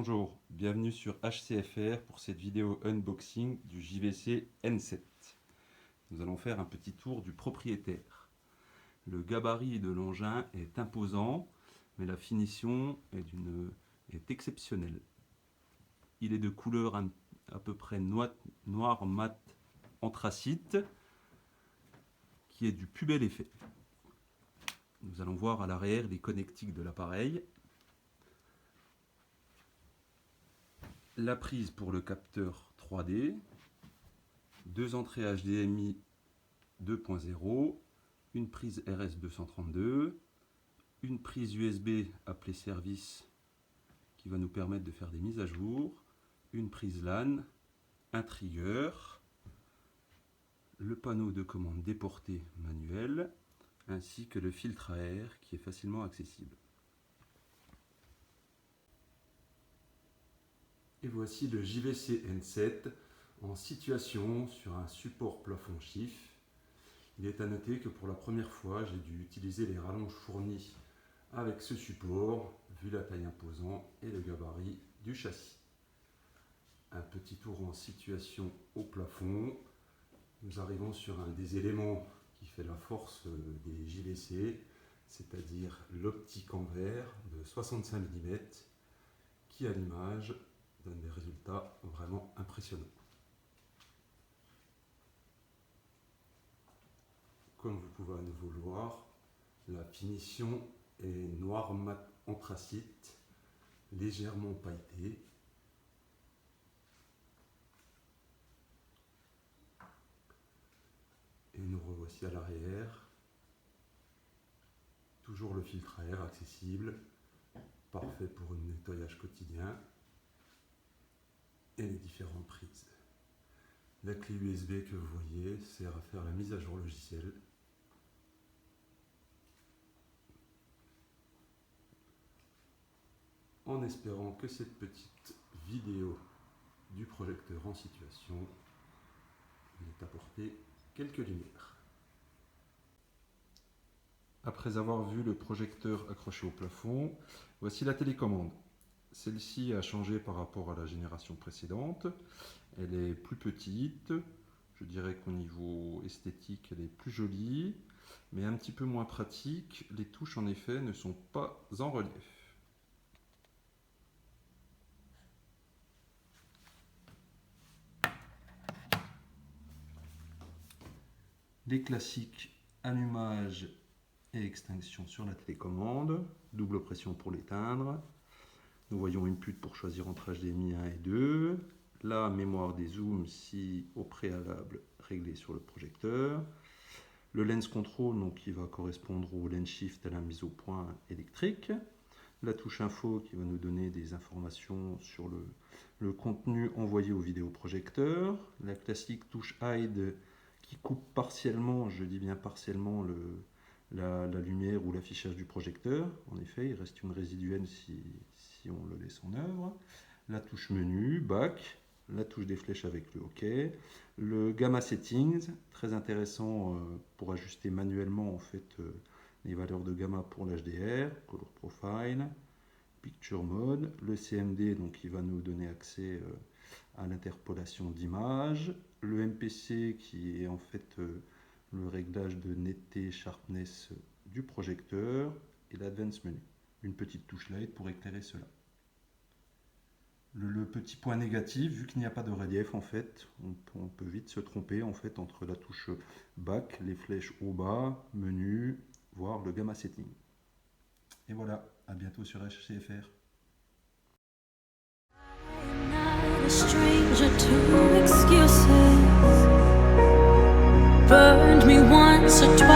Bonjour, bienvenue sur HCFR pour cette vidéo unboxing du JVC N7. Nous allons faire un petit tour du propriétaire. Le gabarit de l'engin est imposant, mais la finition est exceptionnelle. Il est de couleur à peu près noir mat anthracite, qui est du plus bel effet. Nous allons voir à l'arrière les connectiques de l'appareil. La prise pour le capteur 3D, deux entrées HDMI 2.0, une prise RS232, une prise USB appelée service qui va nous permettre de faire des mises à jour, une prise LAN, un trigger, le panneau de commande déporté manuel, ainsi que le filtre à air qui est facilement accessible. Et voici le JVC N7 en situation sur un support plafond chiffre. Il est à noter que pour la première fois, j'ai dû utiliser les rallonges fournies avec ce support, vu la taille imposante et le gabarit du châssis. Un petit tour en situation au plafond. Nous arrivons sur un des éléments qui fait la force des JVC, c'est-à-dire l'optique en verre de 65 mm qui, à l'image, donne des résultats vraiment impressionnants. Comme vous pouvez à nouveau le voir, la finition est noir mat anthracite, légèrement pailletée. Et nous revoici à l'arrière. Toujours le filtre à air accessible, parfait pour un nettoyage quotidien. Et les différentes prises. La clé USB que vous voyez sert à faire la mise à jour logicielle. En espérant que cette petite vidéo du projecteur en situation vous ait apporté quelques lumières. Après avoir vu le projecteur accroché au plafond, voici la télécommande. Celle-ci a changé par rapport à la génération précédente. Elle est plus petite. Je dirais qu'au niveau esthétique, elle est plus jolie, mais un petit peu moins pratique. Les touches, en effet, ne sont pas en relief. Les classiques allumage et extinction sur la télécommande. Double pression pour l'éteindre. Nous voyons une pute pour choisir entre HDMI 1 et 2. La mémoire des zooms si au préalable réglée sur le projecteur. Le lens control donc, qui va correspondre au lens shift à la mise au point électrique. La touche info qui va nous donner des informations sur le contenu envoyé au vidéoprojecteur. La classique touche hide qui coupe partiellement, je dis bien partiellement, la lumière ou l'affichage du projecteur. En effet, il reste une résiduelle si on le laisse en œuvre. La touche menu, back, la touche des flèches avec le OK. Le gamma settings, très intéressant pour ajuster manuellement en fait les valeurs de gamma pour l'HDR, color profile, picture mode, le CMD donc qui va nous donner accès à l'interpolation d'images, le MPC qui est en fait le réglage de netteté, sharpness du projecteur et l'Advanced Menu. Une petite touche light pour éclairer cela. Le petit point négatif, vu qu'il n'y a pas de relief en fait, on peut vite se tromper en fait entre la touche back, les flèches haut bas, menu, voire le gamma setting. Et voilà, à bientôt sur HCFR. Burned me once or twice.